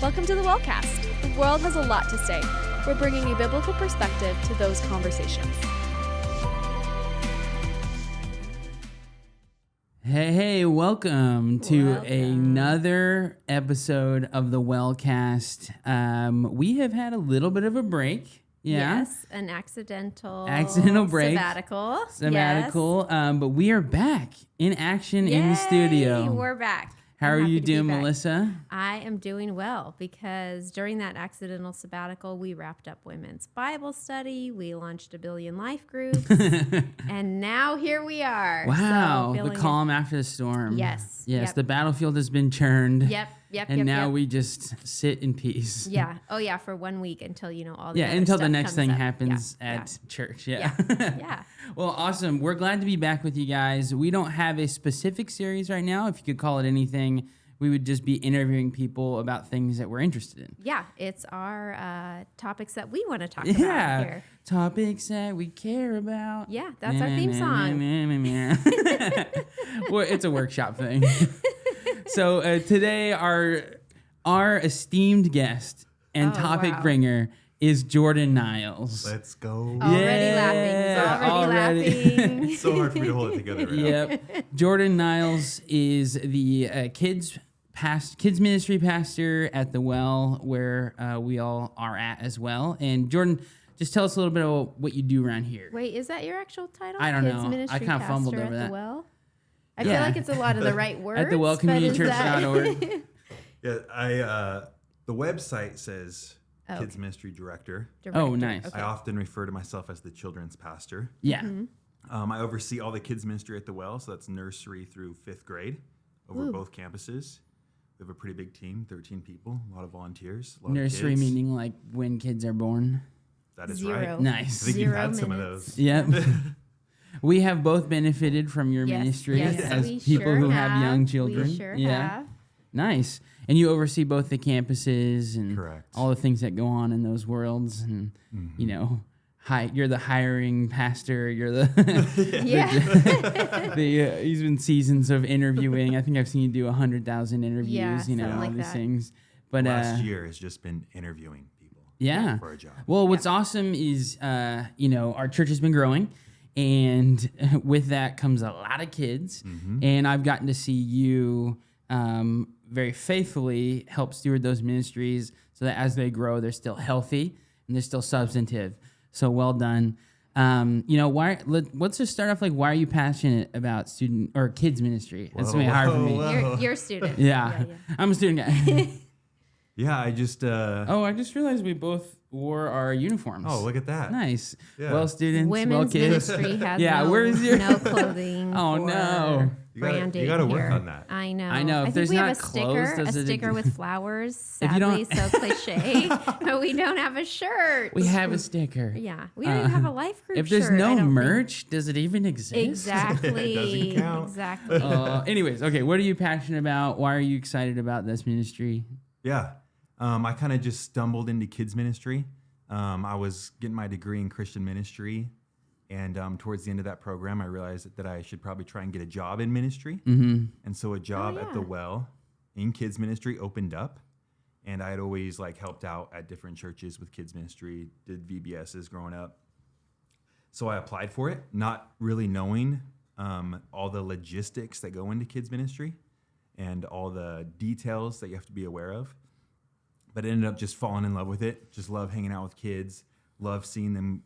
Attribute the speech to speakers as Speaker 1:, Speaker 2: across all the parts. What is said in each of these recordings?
Speaker 1: Welcome to the WellCast. The world has a lot to say. We're bringing a biblical perspective to those conversations.
Speaker 2: Hey, welcome to another episode of the WellCast. We have had a little bit of a break. Yeah.
Speaker 3: Yes, an accidental
Speaker 2: break.
Speaker 3: Sabbatical.
Speaker 2: Yes. But we are back in action in the studio.
Speaker 3: We're back.
Speaker 2: How are you doing, Melissa?
Speaker 3: I am doing well because during that accidental sabbatical, we wrapped up women's Bible study. We launched a billion life groups. And now here we are.
Speaker 2: Wow. The calm after the storm.
Speaker 3: Yes.
Speaker 2: Yes. Yep. The battlefield has been churned.
Speaker 3: Yep.
Speaker 2: And now we just sit in peace.
Speaker 3: Yeah. Oh, yeah. For 1 week until, all the other
Speaker 2: until
Speaker 3: stuff
Speaker 2: the next thing
Speaker 3: up.
Speaker 2: happens at church. Yeah.
Speaker 3: Yeah.
Speaker 2: Well, awesome. We're glad to be back with you guys. We don't have a specific series right now. If you could call it anything, we would just be interviewing people about things that we're interested in.
Speaker 3: Yeah. It's our topics that we want to talk about here.
Speaker 2: Topics that we care about.
Speaker 3: Yeah. That's our theme song.
Speaker 2: Well, it's a workshop thing. So today our esteemed guest and topic bringer is Jordan Niles.
Speaker 4: Let's go.
Speaker 3: Already laughing.
Speaker 4: It's so hard for me to hold it together right
Speaker 2: now. Jordan Niles is the kids ministry pastor at the Well, where we all are at as well. And Jordan, just tell us a little bit about what you do around here.
Speaker 3: Wait, is that your actual title?
Speaker 2: I don't
Speaker 3: Kids
Speaker 2: know.
Speaker 3: Ministry
Speaker 2: I kind of fumbled over
Speaker 3: at
Speaker 2: that.
Speaker 3: The Well? I feel like it's a lot of the right words.
Speaker 2: At the wellcommunitychurch.org.
Speaker 4: Yeah, the website says Kids Ministry Director.
Speaker 2: Oh, nice.
Speaker 4: Okay. I often refer to myself as the children's pastor.
Speaker 2: Yeah.
Speaker 4: Mm-hmm. I oversee all the kids ministry at the Well, so that's nursery through 5th grade over both campuses. We have a pretty big team, 13 people, a lot of volunteers, a lot
Speaker 2: nursery
Speaker 4: of kids.
Speaker 2: meaning like when kids are born.
Speaker 4: That is
Speaker 3: 0.
Speaker 4: right.
Speaker 2: Nice.
Speaker 4: I think
Speaker 3: 0
Speaker 4: you've had some of
Speaker 3: minutes.
Speaker 4: those.
Speaker 2: Yep. We have both benefited from your ministry as people who have young children.
Speaker 3: We sure have.
Speaker 2: Nice. And you oversee both the campuses and
Speaker 4: Correct.
Speaker 2: all the things that go on in those worlds. And, you're the hiring pastor. You're the, he's been seasons of interviewing. I think I've seen you do 100,000 interviews, all
Speaker 3: like
Speaker 2: these
Speaker 3: that.
Speaker 2: things. But
Speaker 4: last year has just been interviewing people for a job.
Speaker 2: Well, what's awesome is, our church has been growing. And with that comes a lot of kids. Mm-hmm. And I've gotten to see you very faithfully help steward those ministries so that as they grow, they're still healthy and they're still substantive. So well done. Let's just start off why are you passionate about student or kids ministry? That's really hard for me.
Speaker 3: You're a student.
Speaker 2: Yeah. I'm a student guy.
Speaker 4: Yeah, I just...
Speaker 2: I just realized we both wore our uniforms.
Speaker 4: Oh, look at that.
Speaker 2: Nice.
Speaker 4: Yeah.
Speaker 2: Well, students,
Speaker 3: Women's
Speaker 2: kids.
Speaker 3: ministry has
Speaker 2: where's your...
Speaker 3: no clothing
Speaker 2: no.
Speaker 3: branding
Speaker 4: You got to work
Speaker 3: here.
Speaker 4: on that.
Speaker 3: I know.
Speaker 2: I know. If
Speaker 3: I think
Speaker 2: there's
Speaker 3: we
Speaker 2: not
Speaker 3: have a sticker with flowers. Sadly, so cliche. But we don't have a shirt.
Speaker 2: We have a sticker.
Speaker 3: Yeah. We don't even have a life group
Speaker 2: If there's
Speaker 3: shirt,
Speaker 2: no merch, does it even exist?
Speaker 3: Exactly.
Speaker 4: It doesn't count.
Speaker 3: Exactly.
Speaker 2: Anyways, okay. What are you passionate about? Why are you excited about this ministry?
Speaker 4: Yeah. I kind of just stumbled into kids ministry. I was getting my degree in Christian ministry. And towards the end of that program, I realized that I should probably try and get a job in ministry. Mm-hmm. And so a job at the Well in kids ministry opened up. And I had always helped out at different churches with kids ministry, did VBSs growing up. So I applied for it, not really knowing all the logistics that go into kids ministry and all the details that you have to be aware of. But I ended up just falling in love with it. Just love hanging out with kids. Love seeing them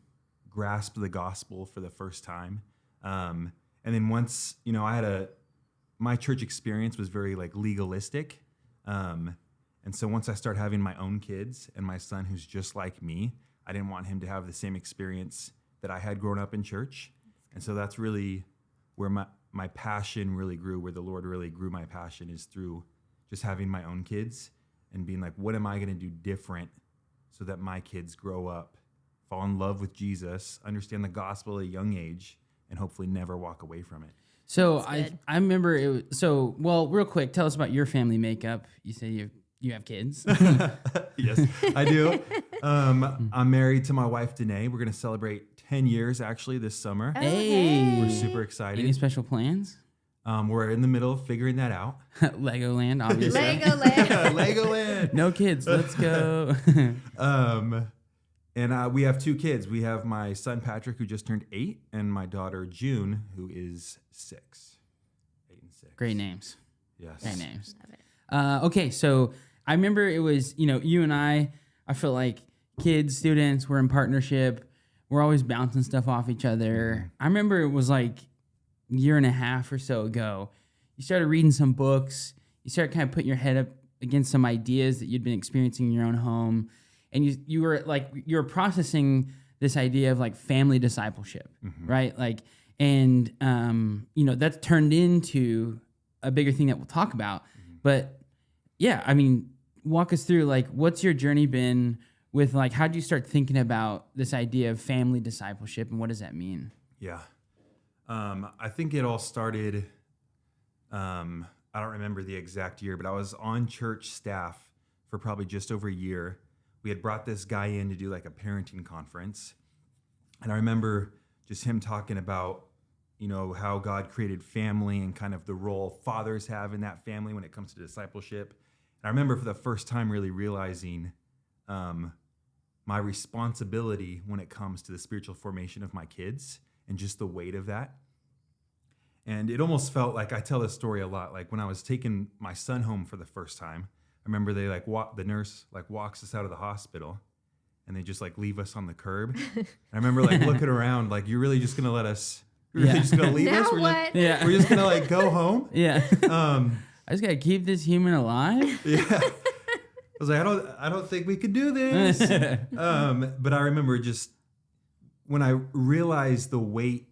Speaker 4: grasp the gospel for the first time. And then once, my church experience was very legalistic. And so once I started having my own kids and my son who's just like me, I didn't want him to have the same experience that I had growing up in church. And so that's really where my passion really grew, where the Lord really grew my passion, is through just having my own kids and being like, what am I going to do different so that my kids grow up, fall in love with Jesus, understand the gospel at a young age, and hopefully never walk away from it.
Speaker 2: So I remember it was, real quick, tell us about your family makeup. You say you have kids.
Speaker 4: Yes, I do. I'm married to my wife, Danae. We're going to celebrate 10 years actually this summer.
Speaker 2: Hey.
Speaker 4: We're super excited.
Speaker 2: Any special plans?
Speaker 4: We're in the middle of figuring that out.
Speaker 2: Legoland, obviously.
Speaker 3: Legoland.
Speaker 4: Legoland.
Speaker 2: No kids, let's go.
Speaker 4: And we have 2 kids. We have my son Patrick, who just turned 8, and my daughter June, who is 6. 8 and 6.
Speaker 2: Great names.
Speaker 4: Yes.
Speaker 2: Great names.
Speaker 3: Love it.
Speaker 2: Okay, so I remember it was, you and I feel like kids, students, we're in partnership. We're always bouncing stuff off each other. I remember it was like a year and a half or so ago. You started reading some books. You started kind of putting your head up against some ideas that you'd been experiencing in your own home. And you were processing this idea of like family discipleship, right? Like, and that's turned into a bigger thing that we'll talk about. But yeah, I mean, walk us through like, what's your journey been with like, how did you start thinking about this idea of family discipleship and what does that mean?
Speaker 4: Yeah. I think it all started, I don't remember the exact year, but I was on church staff for probably just over a year. We had brought this guy in to do like a parenting conference. And I remember just him talking about, how God created family and kind of the role fathers have in that family when it comes to discipleship. And I remember for the first time really realizing my responsibility when it comes to the spiritual formation of my kids and just the weight of that. And it almost felt like, I tell this story a lot, like when I was taking my son home for the first time, I remember they the nurse walks us out of the hospital and they just leave us on the curb. And I remember looking around, you're really just going to let us, you're really just going to leave
Speaker 3: Now
Speaker 4: us?
Speaker 3: what?
Speaker 4: We're just going to go home?
Speaker 2: Yeah. I just got to keep this human alive.
Speaker 4: Yeah. I was like, I don't think we could do this. But I remember just when I realized the weight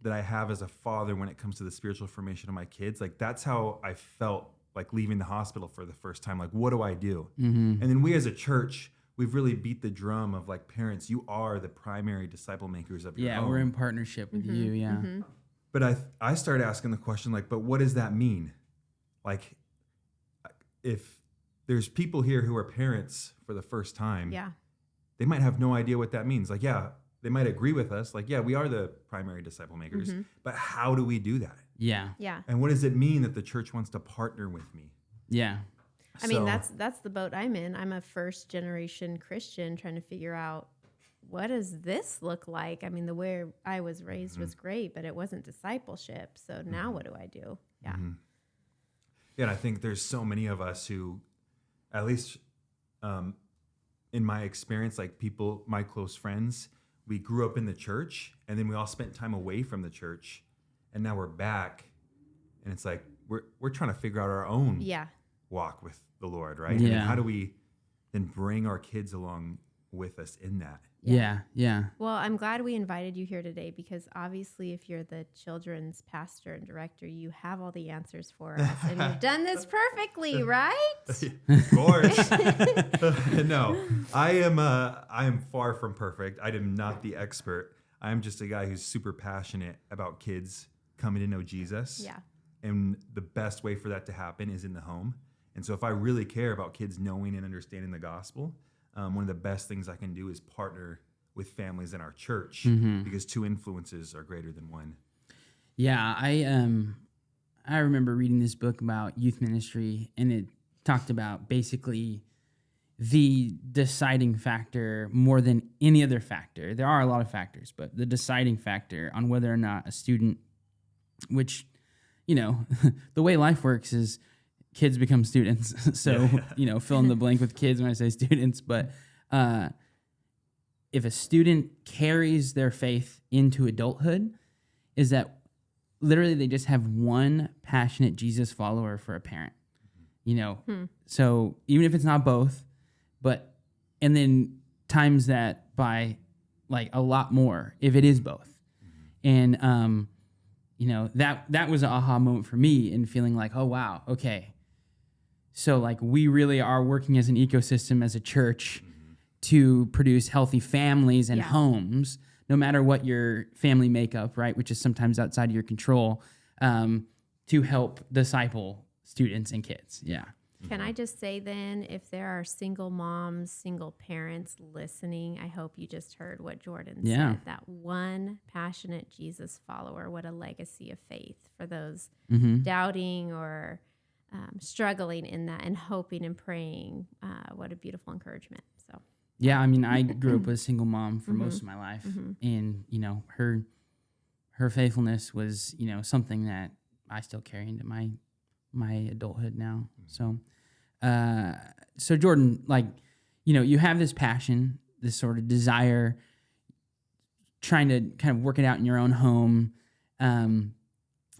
Speaker 4: that I have as a father when it comes to the spiritual formation of my kids, that's how I felt leaving the hospital for the first time. What do I do? And then we as a church, we've really beat the drum of parents, you are the primary disciple makers of your home.
Speaker 2: Yeah, we're in partnership with you, yeah.
Speaker 4: But I started asking the question, but what does that mean? If there's people here who are parents for the first time, they might have no idea what that means. They might agree with us. We are the primary disciple makers, but how do we do that?
Speaker 2: Yeah.
Speaker 3: Yeah.
Speaker 4: And what does it mean that the church wants to partner with me?
Speaker 2: Yeah.
Speaker 3: I mean, that's the boat I'm in. I'm a first generation Christian trying to figure out, what does this look like? I mean, the way I was raised was great, but it wasn't discipleship. So now what do I do? Yeah.
Speaker 4: Yeah, and I think there's so many of us who, at least in my experience, people, my close friends, we grew up in the church and then we all spent time away from the church and now we're back and it's we're trying to figure out our own walk with the Lord, right?
Speaker 2: Yeah.
Speaker 4: And how do we then bring our kids along with us in that?
Speaker 2: Yeah.
Speaker 3: Well, I'm glad we invited you here today because obviously if you're the children's pastor and director, you have all the answers for us and you've done this perfectly, right?
Speaker 4: Of course. No, I am far from perfect. I am not the expert. I am just a guy who's super passionate about kids coming to know Jesus.
Speaker 3: Yeah.
Speaker 4: And the best way for that to happen is in the home. And so if I really care about kids knowing and understanding the gospel, one of the best things I can do is partner with families in our church because 2 influences are greater than 1.
Speaker 2: Yeah, I remember reading this book about youth ministry, and it talked about basically the deciding factor more than any other factor. There are a lot of factors, but the deciding factor on whether or not a student, which, the way life works is kids become students. So, fill in the blank with kids when I say students. But if a student carries their faith into adulthood, is that literally they just have one passionate Jesus follower for a parent. So even if it's not both, and then times that by a lot more if it is both. And, that was an aha moment for me in feeling oh, wow, okay. So we really are working as an ecosystem as a church to produce healthy families and homes, no matter what your family makeup, right, which is sometimes outside of your control, to help disciple students and kids. Yeah.
Speaker 3: Can I just say then, if there are single moms, single parents listening, I hope you just heard what Jordan said. That one passionate Jesus follower, what a legacy of faith for those doubting or struggling in that and hoping and praying. What a beautiful encouragement. So.
Speaker 2: Yeah, I mean, I grew up with a single mom for most of my life, and her faithfulness was something that I still carry into my adulthood now. So, so Jordan, you have this passion, this sort of desire, trying to kind of work it out in your own home, and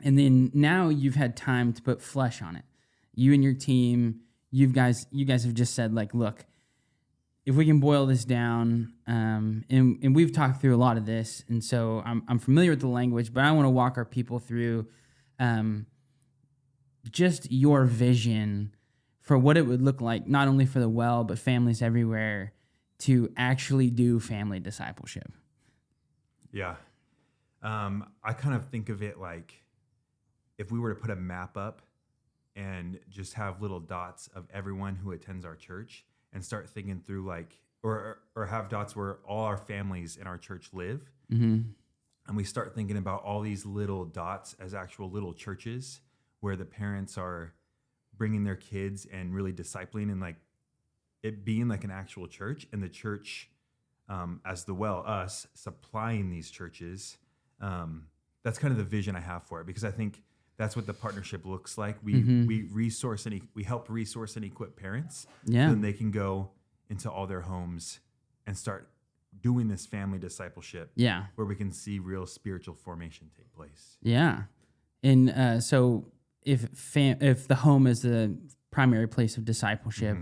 Speaker 2: then now you've had time to put flesh on it. You and your team, you guys have just said look, if we can boil this down, and we've talked through a lot of this, and so I'm familiar with the language, but I want to walk our people through just your vision for what it would look like, not only for the Well, but families everywhere, to actually do family discipleship.
Speaker 4: Yeah. I kind of think of it like if we were to put a map up and just have little dots of everyone who attends our church and start thinking through or have dots where all our families in our church live. Mm-hmm. And we start thinking about all these little dots as actual little churches where the parents are bringing their kids and really discipling and it being like an actual church, and the church as the Well, us supplying these churches. That's kind of the vision I have for it, because I think that's what the partnership looks like. We resource we help resource and equip parents so then they can go into all their homes and start doing this family discipleship. Yeah, where we can see real spiritual formation take place.
Speaker 2: Yeah, and so if the home is the primary place of discipleship,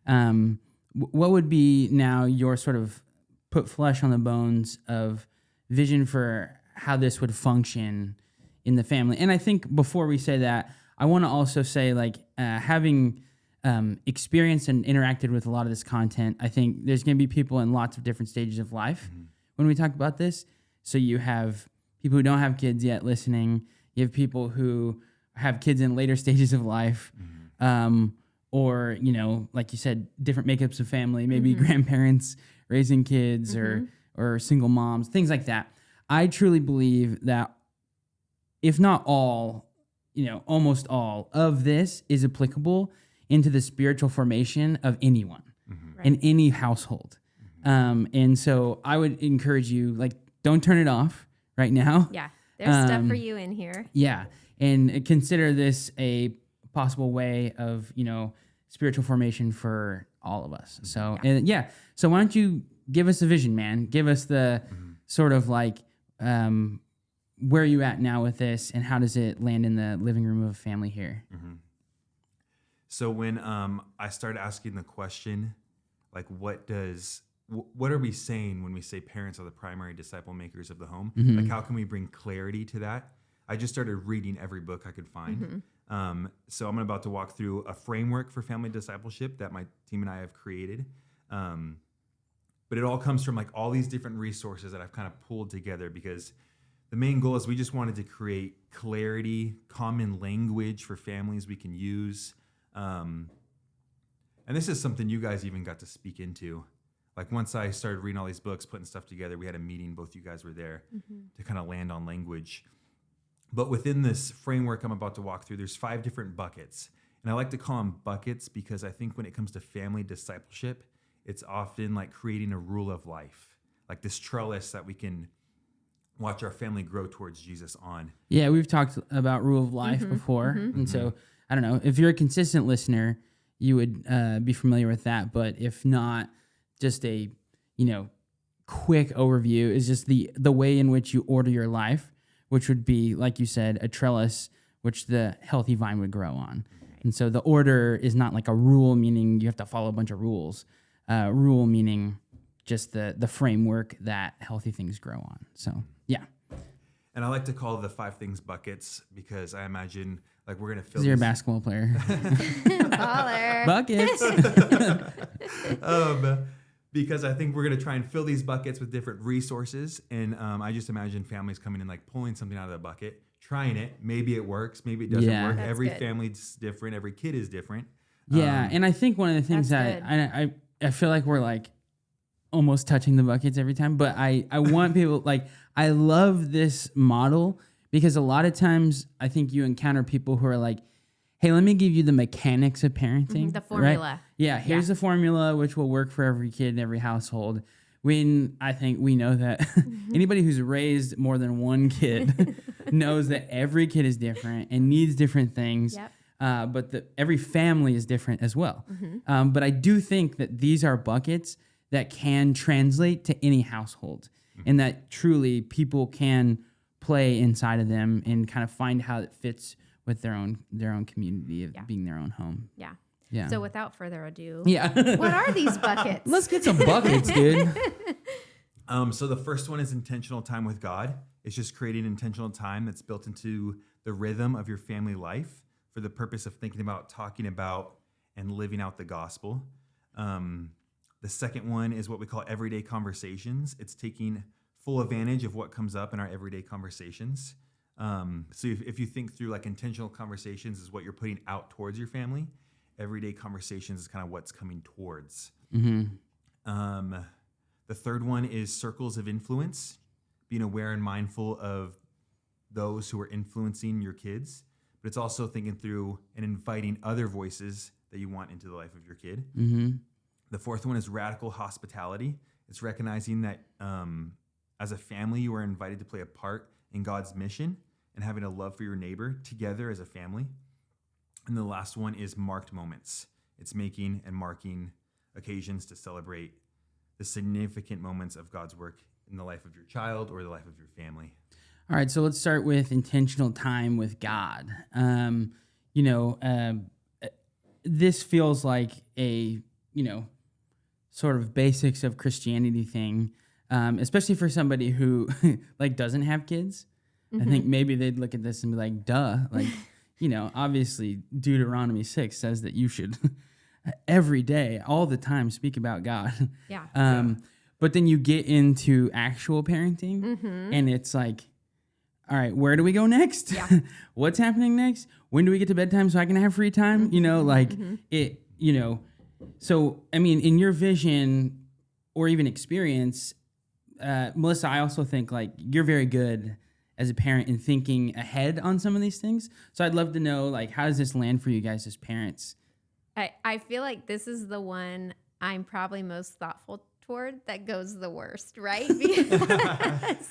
Speaker 2: what would be now your sort of put flesh on the bones of vision for how this would function in the family? And I think before we say that, I want to also say having experienced and interacted with a lot of this content, I think there's going to be people in lots of different stages of life when we talk about this. So you have people who don't have kids yet listening. You have people who have kids in later stages of life, or like you said, different makeups of family, maybe grandparents raising kids, or single moms, things like that. I truly believe that if not all, almost all of this is applicable into the spiritual formation of anyone in any household. And so I would encourage you, don't turn it off right now.
Speaker 3: Yeah, there's stuff for you in here.
Speaker 2: Yeah, and consider this a possible way of, spiritual formation for all of us. So, so why don't you give us a vision, man? Give us the sort of where are you at now with this, and how does it land in the living room of a family here?
Speaker 4: So when I started asking the question, what are we saying when we say parents are the primary disciple makers of the home? How can we bring clarity to that? I just started reading every book I could find. So I'm about to walk through a framework for family discipleship that my team and I have created. But it all comes from all these different resources that I've kind of pulled together, because the main goal is we just wanted to create clarity, common language for families we can use. And this is something you guys even got to speak into. Once I started reading all these books, putting stuff together, we had a meeting, both you guys were there, to kind of land on language. But within this framework I'm about to walk through, there's 5 different buckets. And I like to call them buckets because I think when it comes to family discipleship, it's often creating a rule of life, this trellis that we can watch our family grow towards Jesus on.
Speaker 2: Yeah, we've talked about rule of life before. And so, I don't know, if you're a consistent listener, you would be familiar with that. But if not, just a, quick overview is just the way in which you order your life, which would be, like you said, a trellis, which the healthy vine would grow on. And so the order is not like a rule, meaning you have to follow a bunch of rules. Rule meaning just the framework that healthy things grow on. So, yeah.
Speaker 4: And I like to call the 5 things buckets because I imagine we're going to fill.
Speaker 2: You're a basketball player.
Speaker 3: Baller.
Speaker 2: Buckets.
Speaker 4: Because I think we're going to try and fill these buckets with different resources. And I just imagine families coming in, pulling something out of the bucket, trying it. Maybe it works. Maybe it doesn't work.
Speaker 3: That's
Speaker 4: Every
Speaker 3: good.
Speaker 4: family's different. Every kid is different.
Speaker 2: Yeah, and I think one of the things
Speaker 3: That's
Speaker 2: that I feel like we're like almost touching the buckets every time, but I want people, like, I love this model because a lot of times I think you encounter people who are like, hey, let me give you the mechanics of parenting.
Speaker 3: The formula.
Speaker 2: Right? Yeah, here's the formula which will work for every kid in every household. When I think we know that anybody who's raised more than one kid knows that every kid is different and needs different things.
Speaker 3: Yep.
Speaker 2: But every family is different as well. But I do think that these are buckets that can translate to any household, and that truly people can play inside of them and kind of find how it fits with their own community of being their own home.
Speaker 3: Yeah.
Speaker 2: Yeah.
Speaker 3: So without further ado,
Speaker 2: what
Speaker 3: are these buckets?
Speaker 2: Let's get some buckets, dude.
Speaker 4: So the first one is intentional time with God. It's just creating intentional time that's built into the rhythm of your family life for the purpose of thinking about, talking about, and living out the gospel. The second one is what we call everyday conversations. It's taking full advantage of what comes up in our everyday conversations. So if you think through, like, intentional conversations is what you're putting out towards your family, everyday conversations is kind of what's coming towards. The third one is circles of influence, being aware and mindful of those who are influencing your kids, but it's also thinking through and inviting other voices that you want into the life of your kid. The fourth one is radical hospitality. It's recognizing that as a family, you are invited to play a part in God's mission and having a love for your neighbor together as a family. And the last one is marked moments. It's making and marking occasions to celebrate the significant moments of God's work in the life of your child or the life of your family.
Speaker 2: All right, so let's start with intentional time with God. This feels like a, sort of basics of Christianity thing, especially for somebody who like doesn't have kids. I think maybe they'd look at this and be like, duh, like, obviously Deuteronomy 6 says that you should every day, all the time, speak about God. But then you get into actual parenting and it's like, all right, where do we go next? What's happening next? When do we get to bedtime so I can have free time? So, I mean, in your vision or even experience, Melissa, I also think, like, you're very good as a parent in thinking ahead on some of these things. So I'd love to know, like, how does this land for you guys as parents?
Speaker 3: I feel like this is the one I'm probably most thoughtful toward that goes the worst, right? Because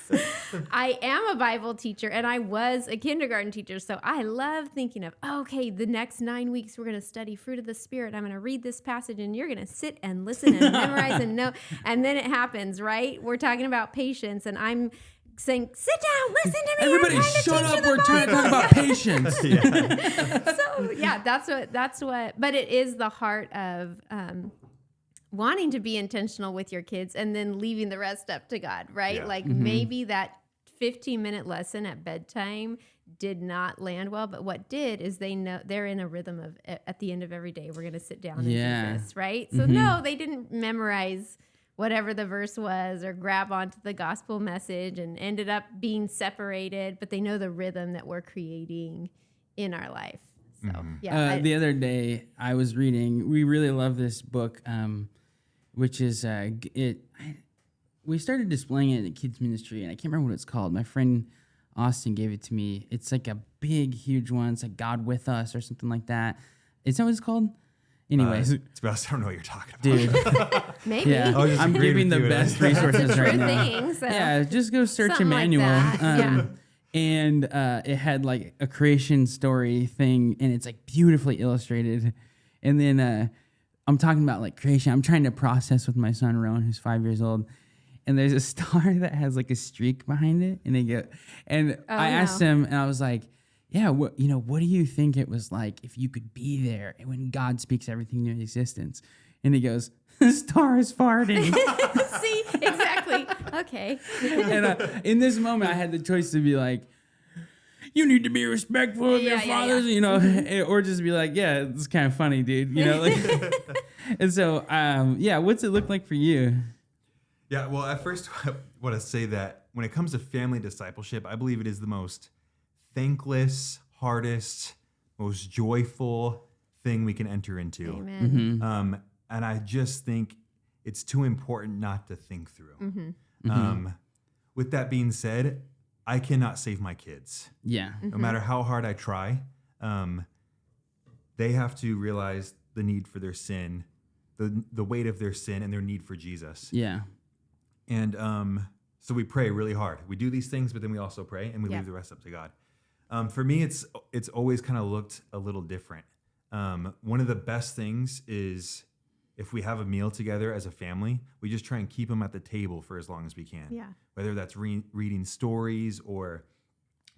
Speaker 3: I am a Bible teacher and I was a kindergarten teacher. So I love thinking of, okay, the next 9 weeks, we're going to study fruit of the Spirit. I'm going to read this passage and you're going to sit and listen and memorize and know. And then it happens, right? We're talking about patience and I'm saying, sit down, listen to me.
Speaker 2: Everybody shut up. We're trying to talk about patience.
Speaker 3: So yeah, that's what, but it is the heart of, wanting to be intentional with your kids and then leaving the rest up to God, right?
Speaker 4: Yeah.
Speaker 3: Like maybe that 15-minute lesson at bedtime did not land well, but what did is they know they're in a rhythm of at the end of every day, we're going to sit down and do this, right? So no, they didn't memorize whatever the verse was or grab onto the gospel message and ended up being separated, but they know the rhythm that we're creating in our life. So
Speaker 2: the other day I was reading, we really love this book, which is we started displaying it at kids ministry, and I can't remember what it's called. My friend Austin gave it to me. It's like a big, huge one. It's like God with Us or something like that. Is that what it's called? Anyways,
Speaker 4: I don't know what you're talking about,
Speaker 2: dude.
Speaker 3: Maybe.
Speaker 2: Yeah, I'm giving the best resources right now.
Speaker 3: Thing, so.
Speaker 2: Yeah, just go search
Speaker 3: Something
Speaker 2: Emmanuel.
Speaker 3: like that.
Speaker 2: And it had like a creation story thing, and it's like beautifully illustrated. And then I'm talking about like creation. I'm trying to process with my son Rowan, who's 5 years old. And there's a star that has like a streak behind it, and I asked him, and I was like, "Yeah, what do you think it was like if you could be there when God speaks everything into existence?" And he goes, "The star is farting."
Speaker 3: See, exactly. Okay.
Speaker 2: And in this moment, I had the choice to be like, you need to be respectful of your fathers, or just be like, yeah, it's kind of funny, dude, And so, what's it look like for you?
Speaker 4: Yeah, well, at first, I want to say that when it comes to family discipleship, I believe it is the most thankless, hardest, most joyful thing we can enter into.
Speaker 3: Amen.
Speaker 4: And I just think it's too important not to think through. With that being said, I cannot save my kids.
Speaker 2: Yeah.
Speaker 4: No matter how hard I try, they have to realize the need for their sin, the weight of their sin, and their need for Jesus.
Speaker 2: Yeah.
Speaker 4: And so we pray really hard. We do these things, but then we also pray, and we
Speaker 3: Yeah.
Speaker 4: leave the rest up to God. For me, it's always kind of looked a little different. One of the best things is if we have a meal together as a family, we just try and keep them at the table for as long as we can.
Speaker 3: Yeah.
Speaker 4: Whether that's reading stories, or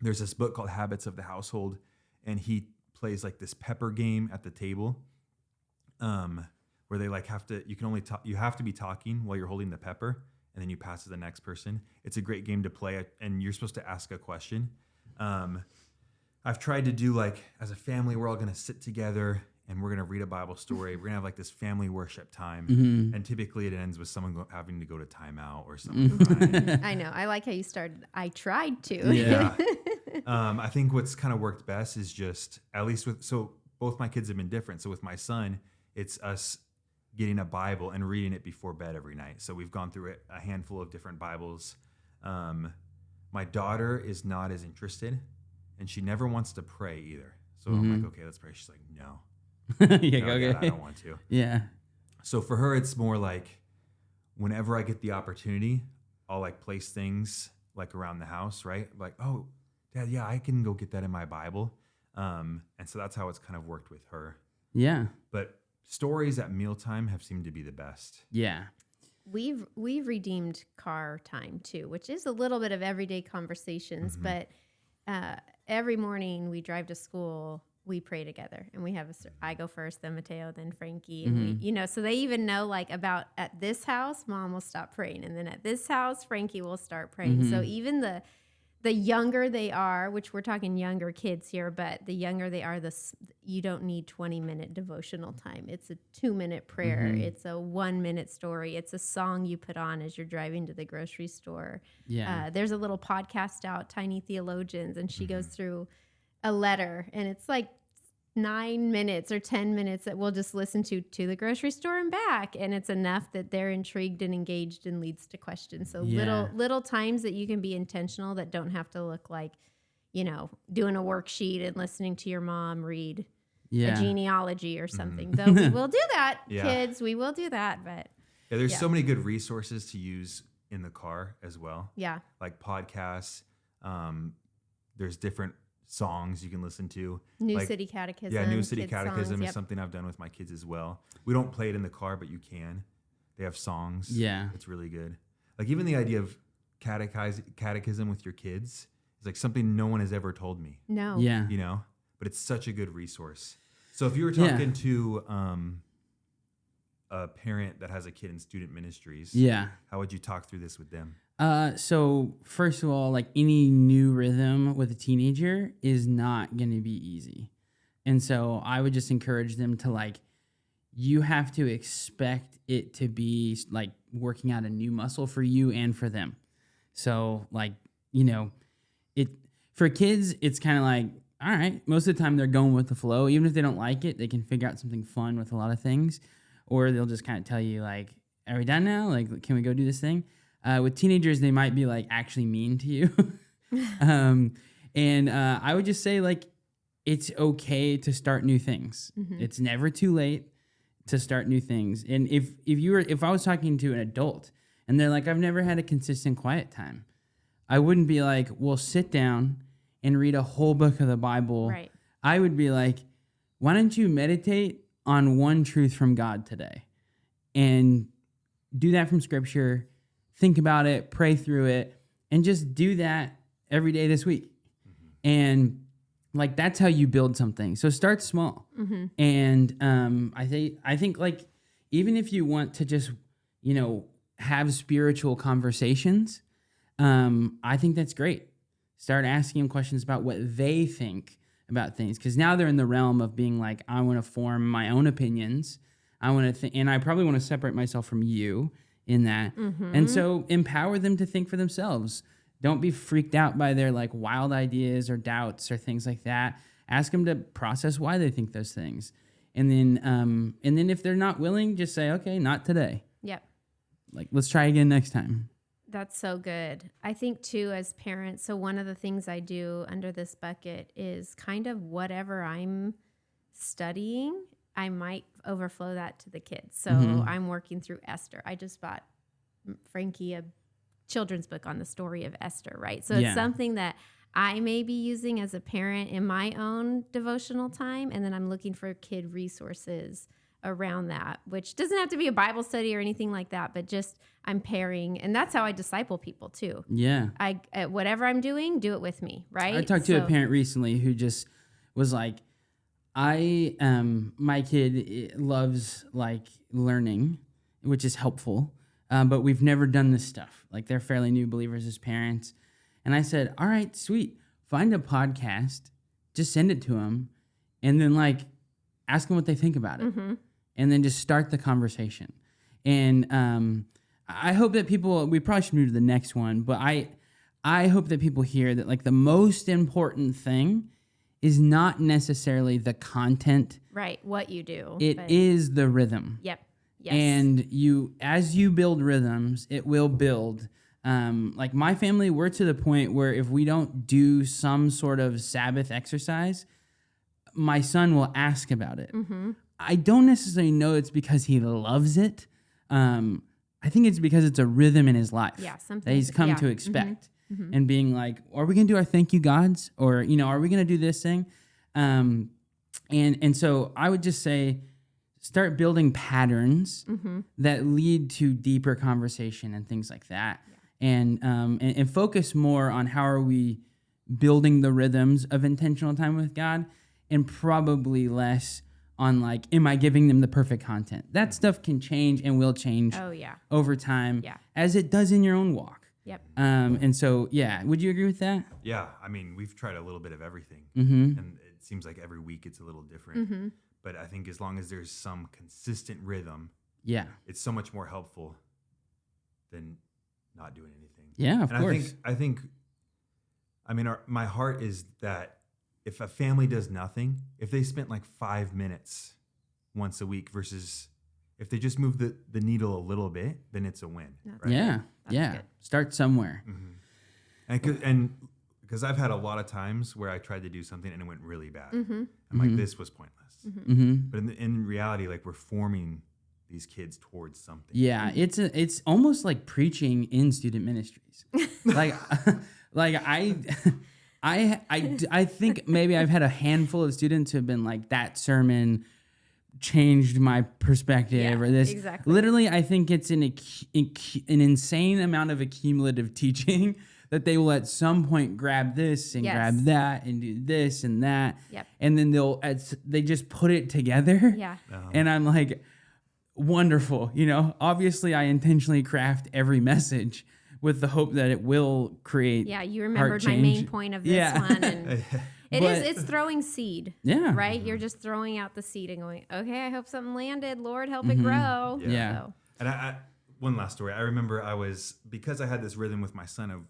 Speaker 4: there's this book called Habits of the Household, and he plays like this pepper game at the table, where they like you have to be talking while you're holding the pepper, and then you pass to the next person. It's a great game to play, and you're supposed to ask a question. I've tried to do like, as a family, we're all going to sit together and we're going to read a Bible story. We're going to have like this family worship time. And typically it ends with someone having to go to timeout or something.
Speaker 3: I know. I like how you started. I tried to.
Speaker 4: Yeah. I think what's kind of worked best is just, at least so both my kids have been different. So with my son, it's us getting a Bible and reading it before bed every night. So we've gone through a handful of different Bibles. My daughter is not as interested, and she never wants to pray either. So I'm like, okay, let's pray. She's like, no.
Speaker 2: Yeah,
Speaker 4: No,
Speaker 2: okay.
Speaker 4: Dad, I don't want to.
Speaker 2: Yeah.
Speaker 4: So for her, it's more like whenever I get the opportunity, I'll like place things like around the house, right? Like, oh, Dad, yeah, I can go get that in my Bible. And so that's how it's kind of worked with her.
Speaker 2: Yeah.
Speaker 4: But stories at mealtime have seemed to be the best.
Speaker 2: Yeah.
Speaker 3: We've redeemed car time too, which is a little bit of everyday conversations, but every morning we drive to school, we pray together, and we have I go first, then Mateo, then Frankie, and we, so they even know like about at this house, Mom will stop praying, and then at this house, Frankie will start praying. So even the younger they are, which we're talking younger kids here, but the younger they are, you don't need 20-minute devotional time. It's a 2-minute prayer. It's a 1-minute story. It's a song you put on as you're driving to the grocery store.
Speaker 2: Yeah.
Speaker 3: There's a little podcast out, Tiny Theologians, and she goes through a letter, and it's like 9 minutes or 10 minutes that we'll just listen to the grocery store and back, and it's enough that they're intrigued and engaged and leads to questions. So little times that you can be intentional that don't have to look like, doing a worksheet and listening to your mom read a genealogy or something. Though we will do that, kids, we will do that. But
Speaker 4: there's so many good resources to use in the car as well.
Speaker 3: Yeah.
Speaker 4: Like podcasts. There's different songs you can listen to.
Speaker 3: New City Catechism.
Speaker 4: Yeah, New City
Speaker 3: kids'
Speaker 4: Catechism
Speaker 3: songs,
Speaker 4: is something I've done with my kids as well. We don't play it in the car, but you can. They have songs.
Speaker 2: Yeah.
Speaker 4: It's really good. Like even the idea of catechism with your kids is like something no one has ever told me.
Speaker 3: No.
Speaker 2: Yeah.
Speaker 4: But it's such a good resource. So if you were talking to a parent that has a kid in student ministries, how would you talk through this with them?
Speaker 2: So first of all, like any new rhythm with a teenager is not going to be easy. And so I would just encourage them to you have to expect it to be like working out a new muscle for you and for them. So for kids, it's kind of like, all right, most of the time they're going with the flow. Even if they don't like it, they can figure out something fun with a lot of things, or they'll just kind of tell you like, are we done now? Like, can we go do this thing? With teenagers, they might be actually mean to you. And I would just say it's okay to start new things. It's never too late to start new things. And if I was talking to an adult and they're like, I've never had a consistent quiet time, I wouldn't be like, well, sit down and read a whole book of the Bible.
Speaker 3: Right.
Speaker 2: I would be like, why don't you meditate on one truth from God today and do that from Scripture. Think about it, pray through it, and just do that every day this week. And that's how you build something. So start small. And I think even if you want to just have spiritual conversations, I think that's great. Start asking them questions about what they think about things, because now they're in the realm of being like, I want to form my own opinions. I want to and I probably want to separate myself from you in that. And so empower them to think for themselves. Don't be freaked out by their wild ideas or doubts or things like that. Ask them to process why they think those things. And then if they're not willing, just say, okay, not today.
Speaker 3: Yep.
Speaker 2: Like, let's try again next time.
Speaker 3: That's so good. I think too, as parents, so one of the things I do under this bucket is kind of whatever I'm studying, I might overflow that to the kids. So I'm working through Esther. I just bought Frankie a children's book on the story of Esther, right? So it's something that I may be using as a parent in my own devotional time, and then I'm looking for kid resources around that, which doesn't have to be a Bible study or anything like that, but just I'm pairing, and that's how I disciple people too.
Speaker 2: Yeah.
Speaker 3: Whatever I'm doing, do it with me, right?
Speaker 2: I talked to a parent recently who just was like, my kid loves like learning, which is helpful, but we've never done this stuff. Like, they're fairly new believers as parents. And I said, all right, sweet. Find a podcast, just send it to them, and then like ask them what they think about it. And then just start the conversation. And I hope that we probably should move to the next one, but I hope that people hear that like the most important thing is not necessarily the content.
Speaker 3: Right, what you do.
Speaker 2: It is the rhythm.
Speaker 3: Yep. Yes.
Speaker 2: And as you build rhythms, it will build. Like my family, we're to the point where if we don't do some sort of Sabbath exercise, my son will ask about it. I don't necessarily know it's because he loves it. I think it's because it's a rhythm in his life that he's come to expect. And being like, are we going to do our thank you gods? Or, are we going to do this thing? And so I would just say, start building patterns that lead to deeper conversation and things like that. And focus more on how are we building the rhythms of intentional time with God, and probably less on like, am I giving them the perfect content? That stuff can change and will change over time as it does in your own walk.
Speaker 3: Yep.
Speaker 2: And so, would you agree with that?
Speaker 4: Yeah. I mean, we've tried a little bit of everything. And it seems like every week it's a little different. But I think as long as there's some consistent rhythm, it's so much more helpful than not doing anything.
Speaker 2: Yeah, of course.
Speaker 4: My heart is that if a family does nothing, if they spent like 5 minutes once a week versus if they just move the needle a little bit, then it's a win. Right?
Speaker 3: That's good.
Speaker 2: Start somewhere.
Speaker 4: And because I've had a lot of times where I tried to do something and it went really bad. I'm like, this was pointless. But in reality, like, we're forming these kids towards something.
Speaker 2: Yeah, it's almost like preaching in student ministries. I think maybe I've had a handful of students who have been like, that sermon changed my perspective, or this.
Speaker 3: Exactly.
Speaker 2: Literally, I think it's an insane amount of accumulative teaching that they will at some point grab this and grab that and do this and that. And then they just put it together. And I'm like, wonderful. Obviously I intentionally craft every message with the hope that it will create
Speaker 3: you remembered my main point of this one. And it's throwing seed. Right? You're just throwing out the seed and going, okay, I hope something landed. Lord, help it grow. So.
Speaker 4: And I one last story. I remember because I had this rhythm with my son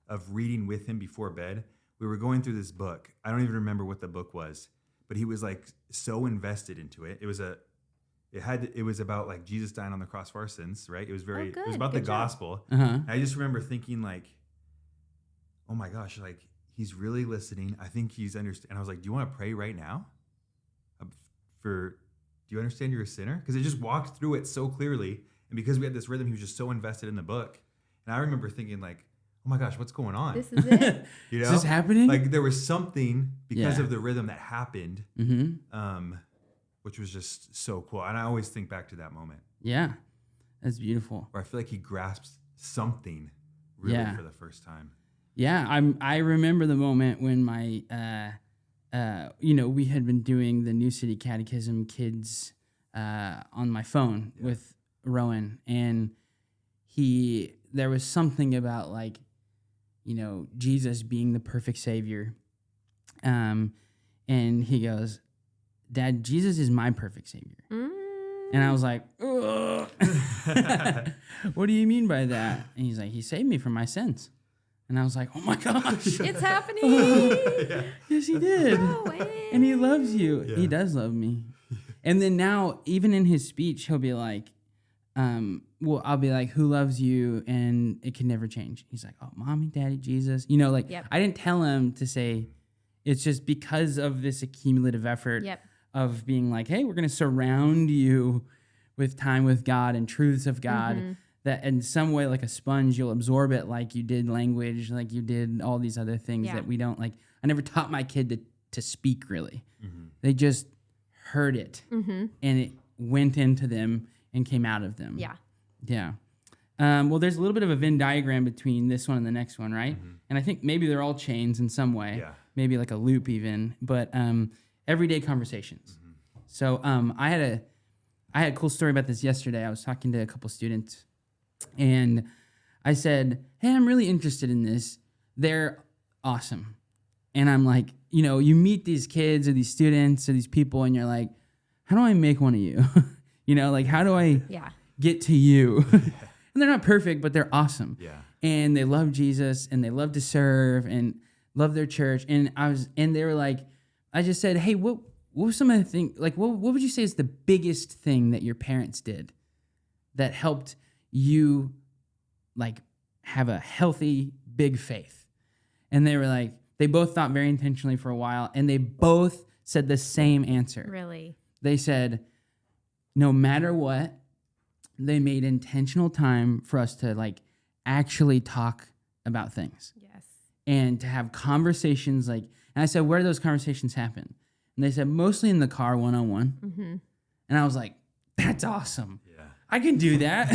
Speaker 4: of reading with him before bed. We were going through this book. I don't even remember what the book was, but he was like so invested into it. It was about like Jesus dying on the cross for our sins, right? It was it was about the gospel. I just remember thinking like, oh my gosh, like he's really listening. I think he's understand. And I was like, do you want to pray right now? Do you understand you're a sinner? Because it just walked through it so clearly. And because we had this rhythm, he was just so invested in the book. And I remember thinking like, oh my gosh, what's going on?
Speaker 3: This is it.
Speaker 2: Is this happening?
Speaker 4: Like there was something because of the rhythm that happened, which was just so cool. And I always think back to that moment.
Speaker 2: Yeah, that's beautiful.
Speaker 4: Where I feel like he grasps something really for the first time.
Speaker 2: Yeah, I remember the moment when my, we had been doing the New City Catechism kids on my phone with Rowan, and there was something about like, Jesus being the perfect Savior, and he goes, Dad, Jesus is my perfect Savior. And I was like, what do you mean by that? And he's like, he saved me from my sins. And I was like, oh my gosh.
Speaker 3: It's happening.
Speaker 2: Yes, he did.
Speaker 3: No way.
Speaker 2: And he loves you.
Speaker 4: Yeah.
Speaker 2: He does love me. And then now, even in his speech, he'll be like, well, I'll be like, who loves you? And it can never change. He's like, oh, mommy, daddy, Jesus. You know, like,
Speaker 3: Yep.
Speaker 2: I didn't tell him to say, it's just because of this accumulative effort
Speaker 3: Yep.
Speaker 2: of being like, hey, we're going to surround you with time with God and truths of God that in some way, like a sponge, you'll absorb it like you did language, like you did all these other things that we don't like. I never taught my kid to speak really. They just heard it and it went into them and came out of them.
Speaker 3: Yeah.
Speaker 2: Yeah. Well, there's a little bit of a Venn diagram between this one and the next one, right? And I think maybe they're all chains in some way, maybe like a loop even, but everyday conversations. So I had a cool story about this yesterday. I was talking to a couple students and I said, hey, I'm really interested in this. They're awesome. And I'm like, you know, you meet these kids or these students or these people and you're like, how do I make one of you? You know, like, how do I get to you? And they're not perfect, but they're awesome.
Speaker 4: Yeah.
Speaker 2: And they love Jesus and they love to serve and love their church. And they were like, I just said, hey, what was some of the things, like, what would you say is the biggest thing that your parents did that helped you, like, have a healthy, big faith? And they were like, they both thought very intentionally for a while, and they both said the same answer.
Speaker 3: Really?
Speaker 2: They said, no matter what, they made intentional time for us to, like, actually talk about things.
Speaker 3: Yes.
Speaker 2: And to have conversations, like, and I said, where do those conversations happen? And they said, mostly in the car, one-on-one. And I was like, that's awesome.
Speaker 4: Yeah.
Speaker 2: I can do that.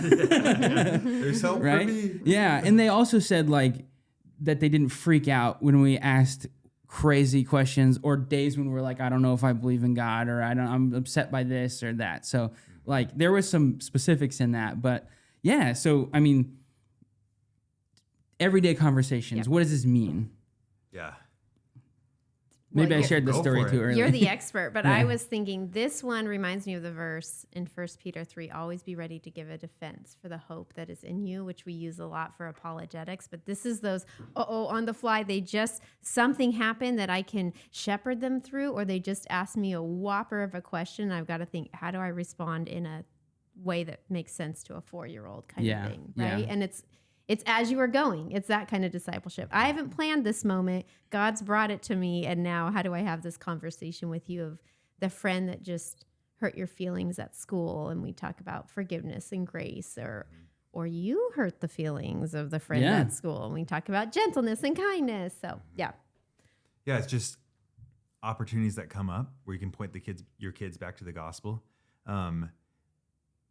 Speaker 4: There's help
Speaker 2: Right?
Speaker 4: for me.
Speaker 2: Yeah. And they also said, like, that they didn't freak out when we asked crazy questions or days when we're like, I don't know if I believe in God or I'm upset by this or that. So, like, there was some specifics in that. But, yeah. So, I mean, everyday conversations. What does this mean?
Speaker 4: Yeah.
Speaker 2: Maybe I
Speaker 3: you're-
Speaker 2: shared the
Speaker 4: Go
Speaker 2: story
Speaker 4: for it.
Speaker 2: too early.
Speaker 3: You're the expert, but
Speaker 2: Yeah.
Speaker 3: I was thinking this one reminds me of the verse in 1 Peter 3, always be ready to give a defense for the hope that is in you, which we use a lot for apologetics. But this is those, on the fly, something happened that I can shepherd them through, or they just asked me a whopper of a question. I've got to think, how do I respond in a way that makes sense to a 4-year-old kind of thing, right?
Speaker 2: Yeah.
Speaker 3: And it's as you are going. It's that kind of discipleship. I haven't planned this moment. God's brought it to me. And now how do I have this conversation with you of the friend that just hurt your feelings at school? And we talk about forgiveness and grace, or you hurt the feelings of the friend at school. And we talk about gentleness and kindness. So yeah.
Speaker 4: Yeah, it's just opportunities that come up where you can point your kids back to the gospel.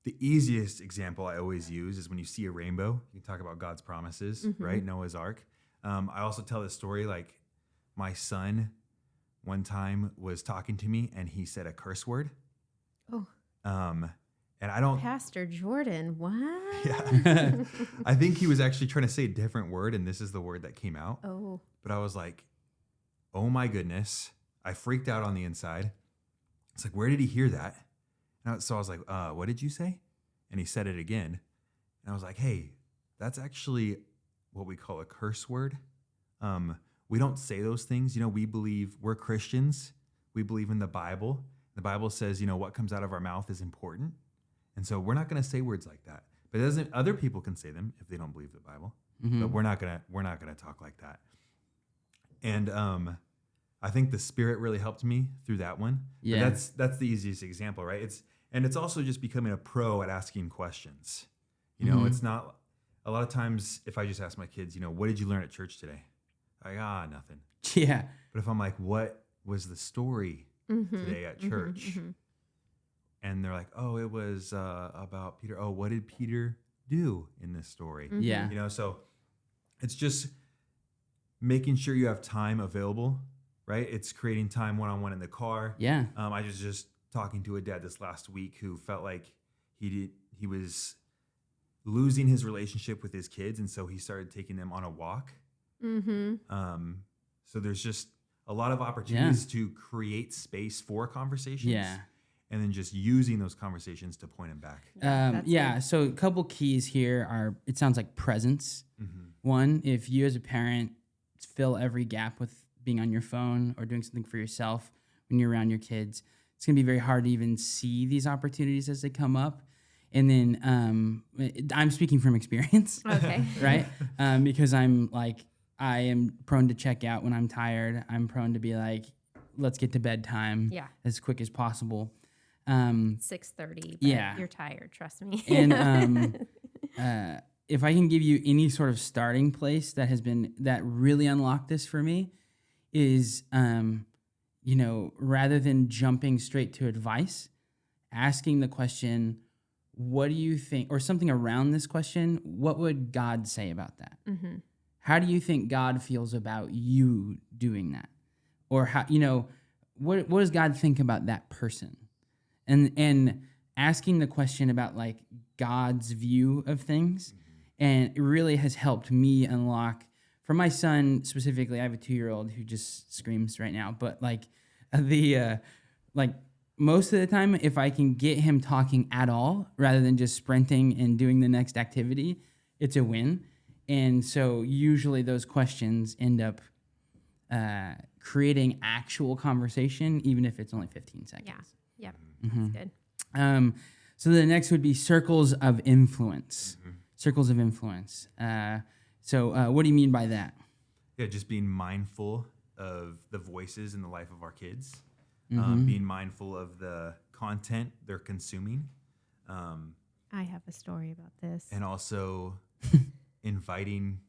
Speaker 4: The easiest example I always use is when you see a rainbow, you can talk about God's promises, right? Noah's Ark. I also tell this story, like, my son one time was talking to me and he said a curse word.
Speaker 3: Oh.
Speaker 4: And I don't.
Speaker 3: Pastor Jordan, what?
Speaker 4: Yeah. I think he was actually trying to say a different word, and this is the word that came out.
Speaker 3: Oh.
Speaker 4: But I was like, oh my goodness. I freaked out on the inside. It's like, where did he hear that? So I was like, what did you say? And he said it again. And I was like, hey, that's actually what we call a curse word. We don't say those things. You know, we're Christians. We believe in the Bible. The Bible says, you know, what comes out of our mouth is important. And so we're not going to say words like that. But other people can say them if they don't believe the Bible. But we're not going to talk like that. And I think the Spirit really helped me through that one.
Speaker 2: Yeah.
Speaker 4: But that's the easiest example, right? It's also just becoming a pro at asking questions. You know, it's not a lot of times if I just ask my kids, you know, what did you learn at church today? Like, nothing.
Speaker 2: Yeah.
Speaker 4: But if I'm like, what was the story today at church? And they're like, oh, it was about Peter. Oh, what did Peter do in this story?
Speaker 2: Yeah.
Speaker 4: You know, so it's just making sure you have time available, right? It's creating time one-on-one in the car.
Speaker 2: Yeah.
Speaker 4: I was just talking to a dad this last week who felt like he was losing his relationship with his kids, and so he started taking them on a walk. So there's just a lot of opportunities to create space for conversations.
Speaker 2: Yeah.
Speaker 4: And then just using those conversations to point them back.
Speaker 2: So a couple keys here are, it sounds like presence. One, if you as a parent fill every gap with being on your phone or doing something for yourself when you're around your kids. it's going to be very hard to even see these opportunities as they come up. And then I'm speaking from experience,
Speaker 3: Okay.
Speaker 2: right? Because I am prone to check out when I'm tired. I'm prone to be like, let's get to bedtime as quick as possible.
Speaker 3: 6:30.
Speaker 2: Yeah.
Speaker 3: You're tired. Trust me.
Speaker 2: And if I can give you any sort of starting place that really unlocked this for me is, rather than jumping straight to advice, asking the question, what do you think, or something around this question, what would God say about that?
Speaker 3: Mm-hmm.
Speaker 2: How do you think God feels about you doing that? Or how, what does God think about that person? And asking the question about like God's view of things. And it really has helped me unlock, for my son specifically, I have a 2-year-old who just screams right now, but like most of the time, if I can get him talking at all, rather than just sprinting and doing the next activity, it's a win. And so usually those questions end up creating actual conversation, even if it's only 15 seconds.
Speaker 3: Yeah. Yep.
Speaker 2: Mm-hmm.
Speaker 3: That's good.
Speaker 2: So the next would be circles of influence. Mm-hmm. Circles of influence. So what do you mean by that?
Speaker 4: Yeah, just being mindful of the voices in the life of our kids.
Speaker 2: Mm-hmm.
Speaker 4: Being mindful of the content they're consuming.
Speaker 3: I have a story about this.
Speaker 4: And also inviting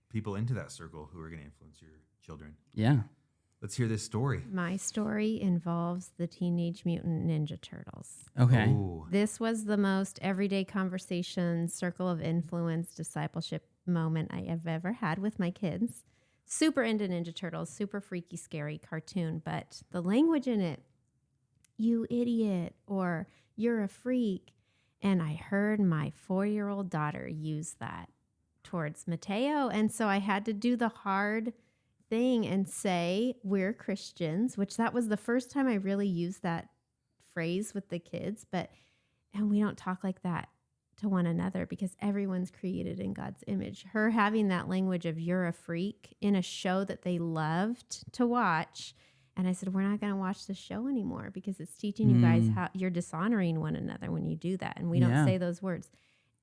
Speaker 4: people into that circle who are going to influence your children.
Speaker 2: Yeah.
Speaker 4: Let's hear this story.
Speaker 3: My story involves the Teenage Mutant Ninja Turtles.
Speaker 2: Okay.
Speaker 4: Ooh.
Speaker 3: This was the most everyday conversation, circle of influence, discipleship moment I have ever had with my kids. Super into Ninja Turtles, super freaky, scary cartoon, but the language in it, you idiot, or you're a freak. And I heard my 4-year-old daughter use that towards Mateo. And so I had to do the hard thing and say, we're Christians, which that was the first time I really used that phrase with the kids. And we don't talk like that to one another because everyone's created in God's image. Her having that language of you're a freak in a show that they loved to watch. And I said, we're not going to watch the show anymore because it's teaching you guys how you're dishonoring one another when you do that. And we don't say those words.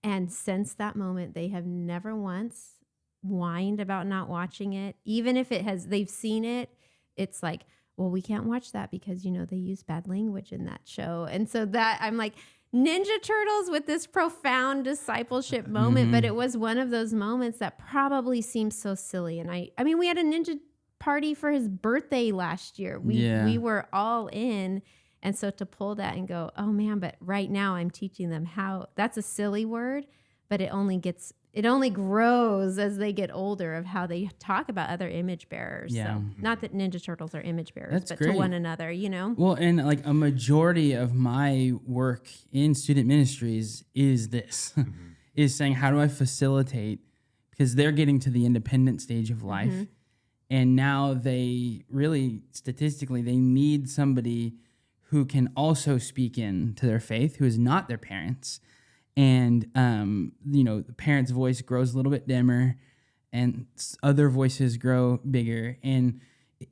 Speaker 3: And since that moment, they have never once whined about not watching it. Even if they've seen it, it's like, well, we can't watch that because, they use bad language in that show. And so that I'm like, Ninja Turtles with this profound discipleship moment, but it was one of those moments that probably seems so silly. And I mean, we had a ninja party for his birthday last year. We were all in. And so to pull that and go, oh man, but right now I'm teaching them how, that's a silly word, but it only grows as they get older of how they talk about other image bearers.
Speaker 2: Yeah.
Speaker 3: So not that Ninja Turtles are image bearers,
Speaker 2: That's
Speaker 3: but
Speaker 2: great.
Speaker 3: to one another,
Speaker 2: Well, and like a majority of my work in student ministries is this, is saying, how do I facilitate? Because they're getting to the independent stage of life. Mm-hmm. And now they really, statistically, they need somebody who can also speak into their faith, who is not their parents. And, the parent's voice grows a little bit dimmer and other voices grow bigger. And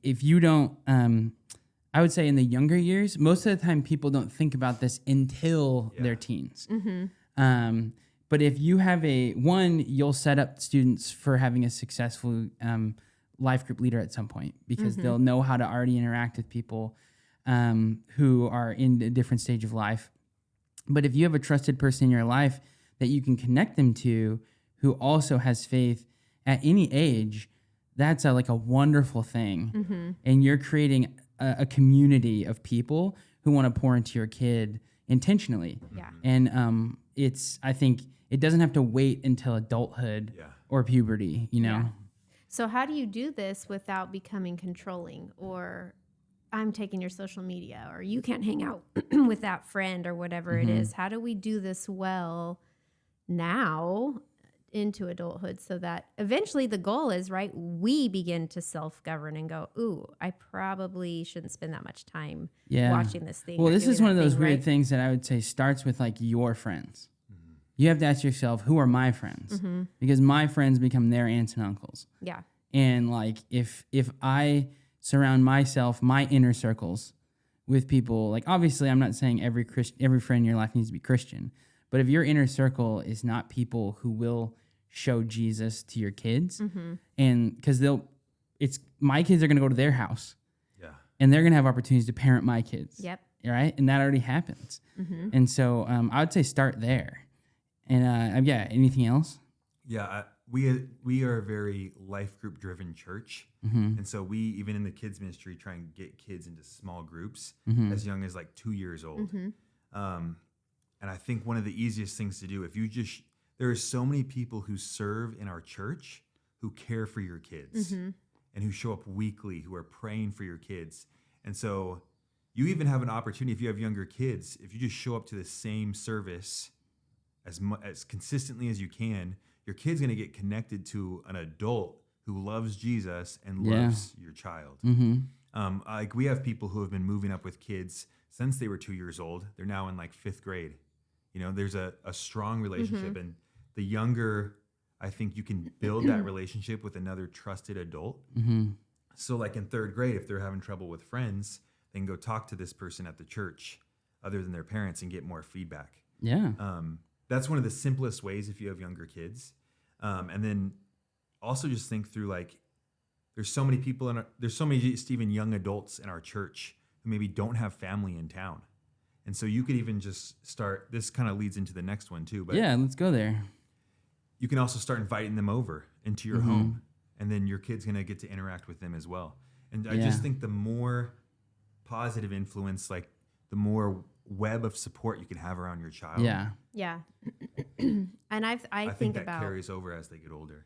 Speaker 2: if you don't, I would say in the younger years, most of the time people don't think about this until they're teens. Mm-hmm. But if you have you'll set up students for having a successful life group leader at some point because they'll know how to already interact with people who are in a different stage of life. But if you have a trusted person in your life that you can connect them to who also has faith at any age, that's a wonderful thing. Mm-hmm. And you're creating a community of people who want to pour into your kid intentionally. Yeah. And I think it doesn't have to wait until adulthood or puberty, Yeah.
Speaker 3: So how do you do this without becoming controlling or I'm taking your social media or you can't hang out with that friend or whatever it is? How do we do this well now into adulthood so that eventually the goal is, right, we begin to self-govern and go, ooh, I probably shouldn't spend that much time watching this thing.
Speaker 2: Well, this is one of those weird things that I would say starts with your friends. Mm-hmm. You have to ask yourself, who are my friends? Mm-hmm. Because my friends become their aunts and uncles. Yeah. And if I surround my inner circles with people. Like, obviously, I'm not saying every friend in your life needs to be Christian, but if your inner circle is not people who will show Jesus to your kids, and because my kids are going to go to their house, and they're going to have opportunities to parent my kids.
Speaker 3: Yep.
Speaker 2: Right, and that already happens. And so I would say start there. And anything else?
Speaker 4: Yeah, we are a very life group driven church, and so we, even in the kids ministry, try and get kids into small groups as young as like 2 years old. And I think one of the easiest things to do, there are so many people who serve in our church who care for your kids and who show up weekly, who are praying for your kids. And so you even have an opportunity, if you have younger kids, if you just show up to the same service as consistently as you can, your kid's going to get connected to an adult who loves Jesus and loves your child. Like, we have people who have been moving up with kids since they were 2 years old. They're now in like 5th grade. You know, there's a strong relationship, and the younger, I think you can build that relationship with another trusted adult. So like in 3rd grade, if they're having trouble with friends, they can go talk to this person at the church other than their parents and get more feedback.
Speaker 2: Yeah.
Speaker 4: That's one of the simplest ways if you have younger kids. And then also just think through, like, there's so many people there's so many just even young adults in our church who maybe don't have family in town. And so you could even just start, this kind of leads into the next one too, but
Speaker 2: yeah, let's go there.
Speaker 4: You can also start inviting them over into your home, and then your kid's going to get to interact with them as well. And I just think the more positive influence, like the more web of support you can have around your child.
Speaker 2: Yeah.
Speaker 3: Yeah. And I think
Speaker 4: that
Speaker 3: about
Speaker 4: carries over as they get older.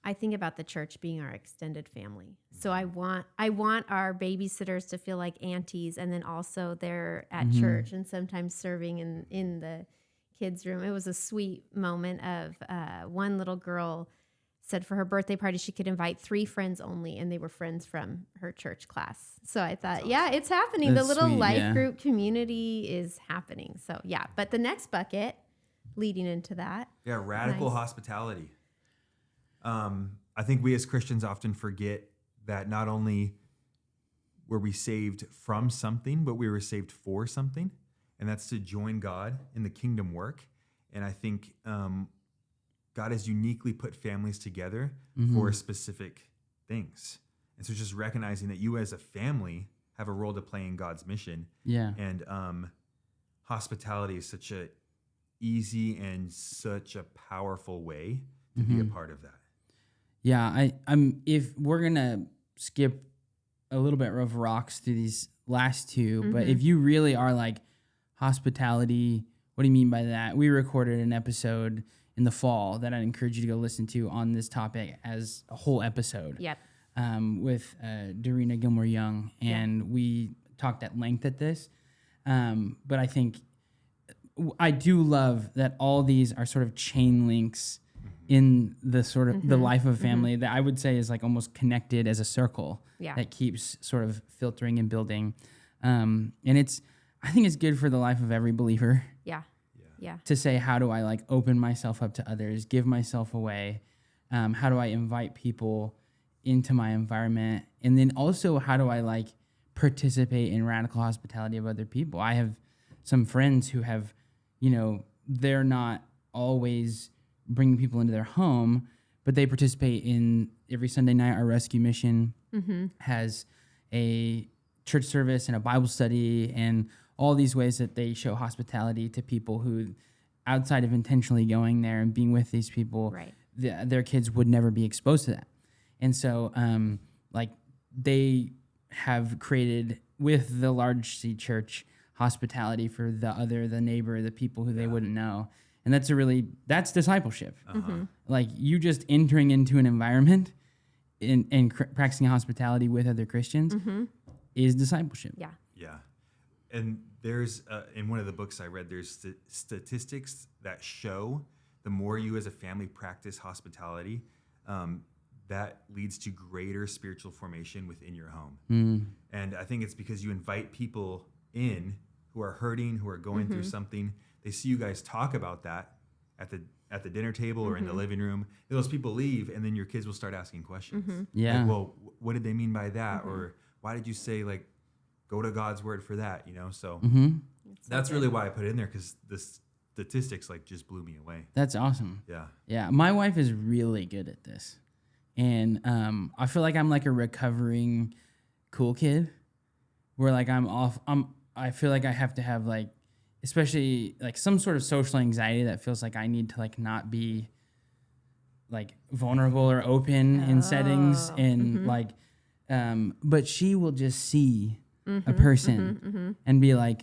Speaker 3: I think about the church being our extended family. So I want our babysitters to feel like aunties, and then also they're at church and sometimes serving in the kids' room. It was a sweet moment of one little girl said for her birthday party she could invite 3 friends only, and they were friends from her church class. So I thought, yeah, it's happening.
Speaker 2: That's
Speaker 3: the little
Speaker 2: sweet,
Speaker 3: life group community is happening. So yeah, but the next bucket leading into that.
Speaker 4: Yeah, radical hospitality. I think we as Christians often forget that not only were we saved from something, but we were saved for something, and that's to join God in the kingdom work. And I think God has uniquely put families together for specific things. And so just recognizing that you as a family have a role to play in God's mission.
Speaker 2: Yeah.
Speaker 4: And hospitality is such a easy and such a powerful way to be a part of that.
Speaker 2: Yeah, I'm. If we're gonna skip a little bit of rocks through these last two, but if you really are like hospitality, what do you mean by that? We recorded an episode in the fall that I'd encourage you to go listen to on this topic as a whole episode.
Speaker 3: Yep.
Speaker 2: With Darina Gilmore Young, and we talked at length at this. But I think I do love that all these are sort of chain links in the sort of the life of a family that I would say is like almost connected as a circle that keeps sort of filtering and building. And I think it's good for the life of every believer.
Speaker 3: Yeah.
Speaker 2: To say, how do I like open myself up to others, give myself away? How do I invite people into my environment? And then also, how do I like participate in radical hospitality of other people? I have some friends who have, they're not always bringing people into their home, but they participate in every Sunday night. Our rescue mission has a church service and a Bible study and all these ways that they show hospitality to people who, outside of intentionally going there and being with these people, their kids would never be exposed to that. And so, they have created with the large C church hospitality for the neighbor, the people who they wouldn't know. And that's discipleship. Like you just entering into an environment and practicing hospitality with other Christians is discipleship.
Speaker 3: Yeah.
Speaker 4: Yeah. And there's, in one of the books I read, there's statistics that show the more you as a family practice hospitality, that leads to greater spiritual formation within your home. And I think it's because you invite people in who are hurting, who are going through something. They see you guys talk about that at the dinner table or in the living room. Those people leave, and then your kids will start asking questions.
Speaker 2: Yeah.
Speaker 4: Like, well, what did they mean by that? Or why did you say, like, go to God's word for that, you know? So
Speaker 2: Mm-hmm.
Speaker 4: that's really why I put it in there, because the statistics like just blew me away.
Speaker 2: That's awesome.
Speaker 4: Yeah.
Speaker 2: Yeah. My wife is really good at this. And I feel like I'm like a recovering cool kid where like I feel like I have to have like, especially like some sort of social anxiety that feels like I need to like not be like vulnerable or open in settings and like, but she will just see a person and be like,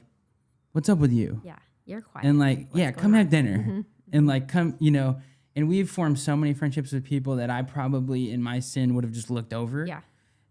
Speaker 2: what's up with you?
Speaker 3: Yeah, you're quiet.
Speaker 2: And like, come have dinner and like come, you know, and we've formed so many friendships with people that I probably in my sin would have just looked over.
Speaker 3: Yeah.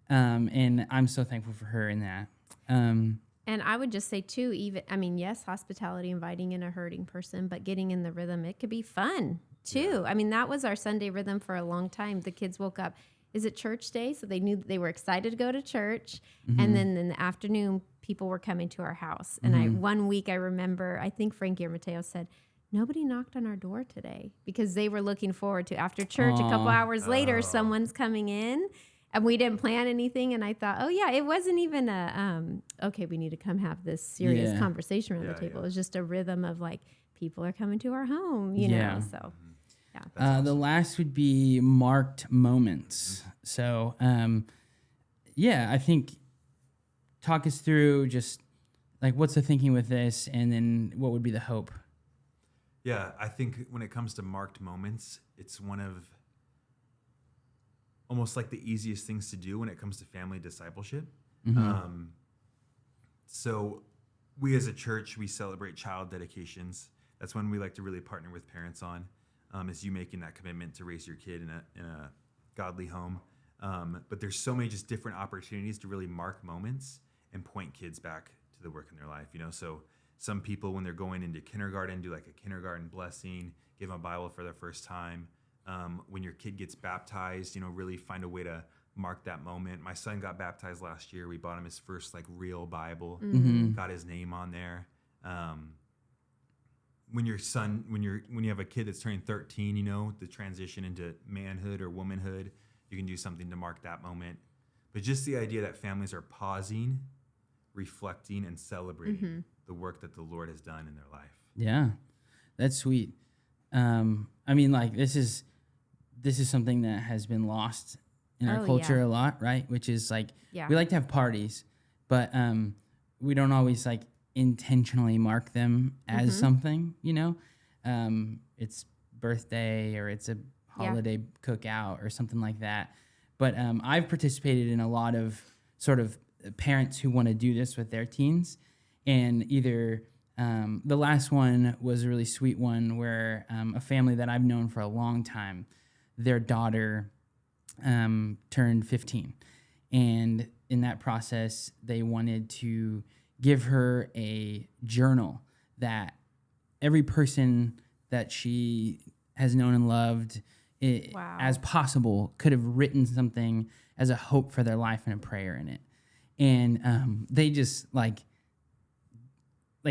Speaker 2: And I'm so thankful for her in that.
Speaker 3: And I would just say too, yes, hospitality, inviting in a hurting person, but getting in the rhythm, it could be fun too. I mean, that was our Sunday rhythm for a long time. The kids woke up, is it church day? So they knew they were excited to go to church. And then in the afternoon, people were coming to our house. And one week I remember, I think Frankie or Mateo said, nobody knocked on our door today because they were looking forward to after church. A couple hours later, someone's coming in. And we didn't plan anything. And I thought, oh, yeah, it wasn't even okay, we need to come have this serious conversation around the table. It was just a rhythm of like, people are coming to our home, you know? So, yeah.
Speaker 2: Awesome. The last would be marked moments. So, I think talk us through just like what's the thinking with this and then what would be the hope?
Speaker 4: Yeah, I think when it comes to marked moments, it's one of almost like the easiest things to do when it comes to family discipleship. So we as a church, we celebrate child dedications. That's when we like to really partner with parents on, is you making that commitment to raise your kid in a godly home. But there's so many just different opportunities to really mark moments and point kids back to the work in their life, you know? So some people, when they're going into kindergarten, do like a kindergarten blessing, give them a Bible for their first time. When your kid gets baptized, you know, really find a way to mark that moment. My son got baptized last year. We bought him his first like real Bible, got his name on there. When you have a kid that's turning 13, you know, the transition into manhood or womanhood, you can do something to mark that moment. But just the idea that families are pausing, reflecting, and celebrating the work that the Lord has done in their life.
Speaker 2: Yeah, that's sweet. I mean, like this is something that has been lost in our culture a lot, right? Which is like, we like to have parties, but we don't always like intentionally mark them as something, you know? It's birthday or it's a holiday cookout or something like that. But I've participated in a lot of sort of parents who want to do this with their teens, and either the last one was a really sweet one where a family that I've known for a long time, their daughter turned 15. And in that process, they wanted to give her a journal that every person that she has known and loved as possible could have written something as a hope for their life and a prayer in it. And they just like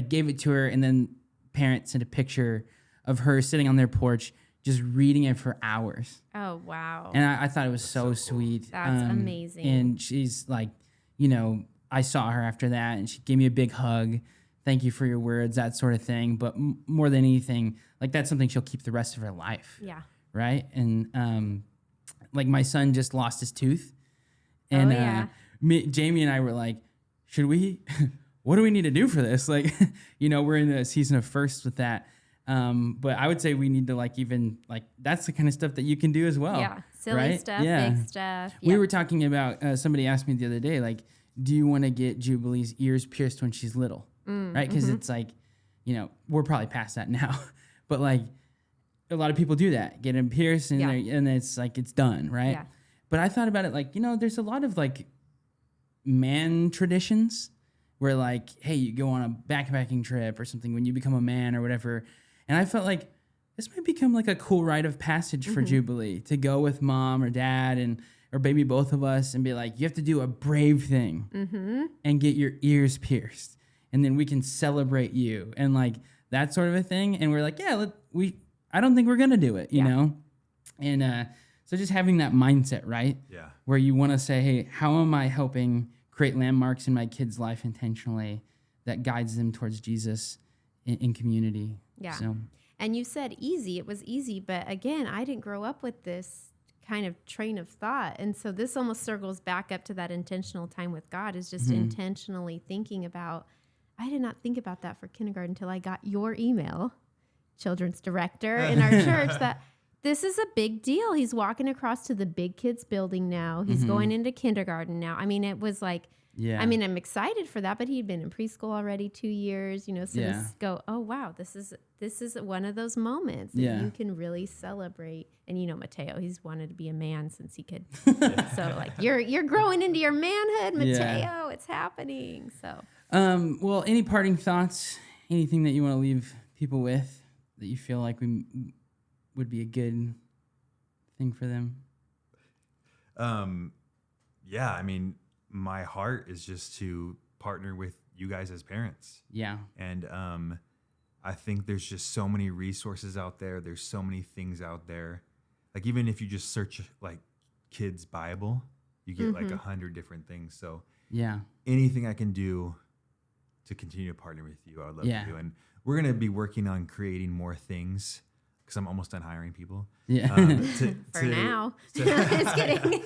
Speaker 2: gave it to her, and then parents sent a picture of her sitting on their porch just reading it for hours.
Speaker 3: Oh, wow.
Speaker 2: And I thought it was so sweet.
Speaker 3: That's amazing.
Speaker 2: And she's like, you know, I saw her after that and she gave me a big hug. Thank you for your words, that sort of thing. But more than anything, like that's something she'll keep the rest of her life.
Speaker 3: Yeah.
Speaker 2: Right? And like my son just lost his tooth. And Jamie and I were like, should we... what do we need to do for this? Like, you know, we're in the season of firsts with that. But I would say we need to like, even like, that's the kind of stuff that you can do as well.
Speaker 3: Yeah. Silly
Speaker 2: right?
Speaker 3: stuff, big stuff.
Speaker 2: We were talking about, somebody asked me the other day, like, do you want to get Jubilee's ears pierced when she's little? Right? Because it's like, you know, we're probably past that now, but like a lot of people do that, get them pierced and it's like, it's done. Right.
Speaker 3: Yeah.
Speaker 2: But I thought about it like, you know, there's a lot of like man traditions where like, hey, you go on a backpacking trip or something when you become a man or whatever. And I felt like this might become like a cool rite of passage for Jubilee to go with mom or dad or maybe both of us and be like, you have to do a brave thing and get your ears pierced. And then we can celebrate you and like that sort of a thing. And we're like, I don't think we're going to do it, you know? And so just having that mindset, right?
Speaker 4: Yeah.
Speaker 2: Where you want to say, hey, how am I helping create landmarks in my kids' life intentionally that guides them towards Jesus in community.
Speaker 3: Yeah.
Speaker 2: So.
Speaker 3: And you said easy. It was easy. But again, I didn't grow up with this kind of train of thought. And so this almost circles back up to that intentional time with God, is just intentionally thinking about, I did not think about that for kindergarten until I got your email, children's director in our church, that this is a big deal. He's walking across to the big kids building now. He's going into kindergarten now. I mean, it was like, I mean, I'm excited for that, but he'd been in preschool already 2 years, so just go, oh, wow, this is one of those moments that you can really celebrate. And, Mateo, he's wanted to be a man since he could. So like, you're growing into your manhood, Mateo. It's happening. So,
Speaker 2: well, any parting thoughts, anything that you want to leave people with that you feel like would be a good thing for them?
Speaker 4: Yeah, I mean, my heart is just to partner with you guys as parents.
Speaker 2: Yeah.
Speaker 4: And I think there's just so many resources out there. There's so many things out there. Like, even if you just search like kids Bible, you get like 100 different things. So
Speaker 2: yeah,
Speaker 4: anything I can do to continue to partner with you, I would love to do. And we're going to be working on creating more things, because I'm almost done hiring people.
Speaker 2: Yeah.
Speaker 3: For now. Just kidding.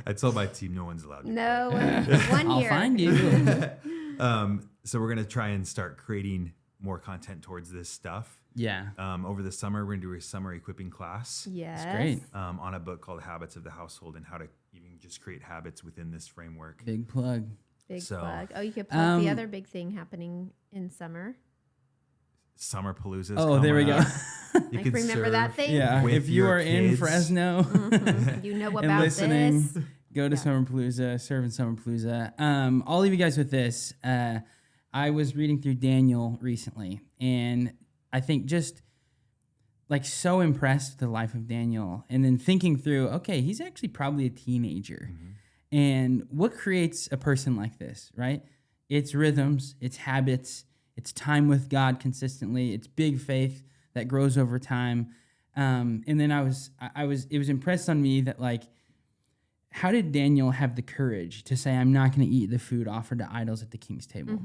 Speaker 4: I told my team no one's allowed to.
Speaker 3: No, 1 year.
Speaker 2: I'll find you.
Speaker 4: So we're going to try and start creating more content towards this stuff.
Speaker 2: Yeah.
Speaker 4: Over the summer, we're going to do a summer equipping class.
Speaker 3: Yes.
Speaker 2: That's great.
Speaker 4: On a book called Habits of the Household, and how to even just create habits within this framework.
Speaker 2: Big plug.
Speaker 3: Big plug. Oh, you could plug the other big thing happening in summer.
Speaker 4: Summer Palooza.
Speaker 2: Oh, there we go.
Speaker 4: You
Speaker 3: I
Speaker 4: can
Speaker 3: remember that thing.
Speaker 2: Yeah.
Speaker 4: with
Speaker 2: If you
Speaker 4: your
Speaker 2: are in
Speaker 4: kids.
Speaker 2: Fresno,
Speaker 3: You know
Speaker 2: and
Speaker 3: about
Speaker 2: listening,
Speaker 3: this.
Speaker 2: go to Summer Palooza, serve in Summer Palooza. I'll leave you guys with this. I was reading through Daniel recently, and I think just like so impressed with the life of Daniel, and then thinking through, okay, he's actually probably a teenager. And what creates a person like this, right? It's rhythms, it's habits, it's time with God consistently, it's big faith that grows over time. And then it was impressed on me that, like, how did Daniel have the courage to say, I'm not going to eat the food offered to idols at the king's table?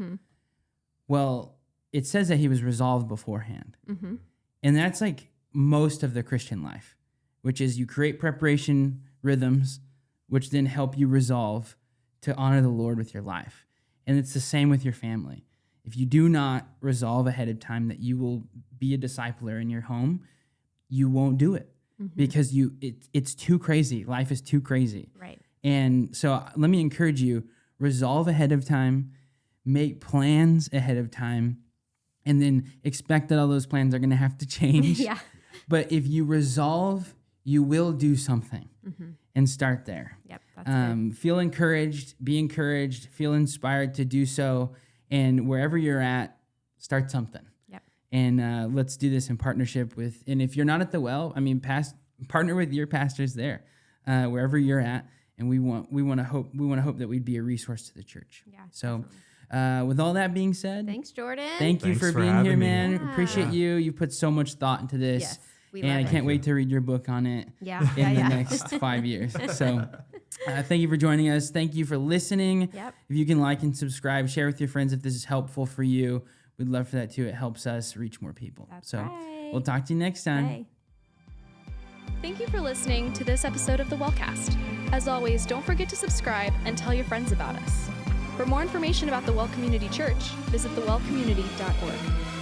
Speaker 2: Well, it says that he was resolved beforehand. And that's like most of the Christian life, which is you create preparation rhythms, which then help you resolve to honor the Lord with your life. And it's the same with your family. If you do not resolve ahead of time that you will be a discipler in your home, you won't do it because it's too crazy. Life is too crazy.
Speaker 3: Right.
Speaker 2: And so let me encourage you, resolve ahead of time, make plans ahead of time, and then expect that all those plans are going to have to change.
Speaker 3: Yeah.
Speaker 2: But if you resolve, you will do something and start there.
Speaker 3: Yep. That's good.
Speaker 2: Feel encouraged, be encouraged, feel inspired to do so. And wherever you're at, start something.
Speaker 3: Yep.
Speaker 2: And let's do this in partnership with, and if you're not at the Well, I mean, partner with your pastors there, wherever you're at. And we want to hope that we'd be a resource to the church.
Speaker 3: Yeah.
Speaker 2: So with all that being said,
Speaker 3: Thanks, Jordan.
Speaker 2: thank you
Speaker 4: Thanks
Speaker 2: for
Speaker 4: for
Speaker 2: being here,
Speaker 4: having me.
Speaker 2: man.
Speaker 3: Yeah.
Speaker 2: Appreciate you. You put so much thought into this.
Speaker 3: Yes. We
Speaker 2: And
Speaker 3: love
Speaker 2: I
Speaker 3: it.
Speaker 2: can't wait to read your book on it
Speaker 3: Yeah.
Speaker 2: in the
Speaker 3: Yeah.
Speaker 2: next 5 years. So thank you for joining us. Thank you for listening.
Speaker 3: Yep.
Speaker 2: If you can like and subscribe, share with your friends if this is helpful for you. We'd love for that too. It helps us reach more people.
Speaker 3: That's
Speaker 2: so
Speaker 3: right.
Speaker 2: we'll talk to you next time.
Speaker 3: Hey.
Speaker 1: Thank you for listening to this episode of the WellCast. As always, don't forget to subscribe and tell your friends about us. For more information about the Well Community Church, visit thewellcommunity.org.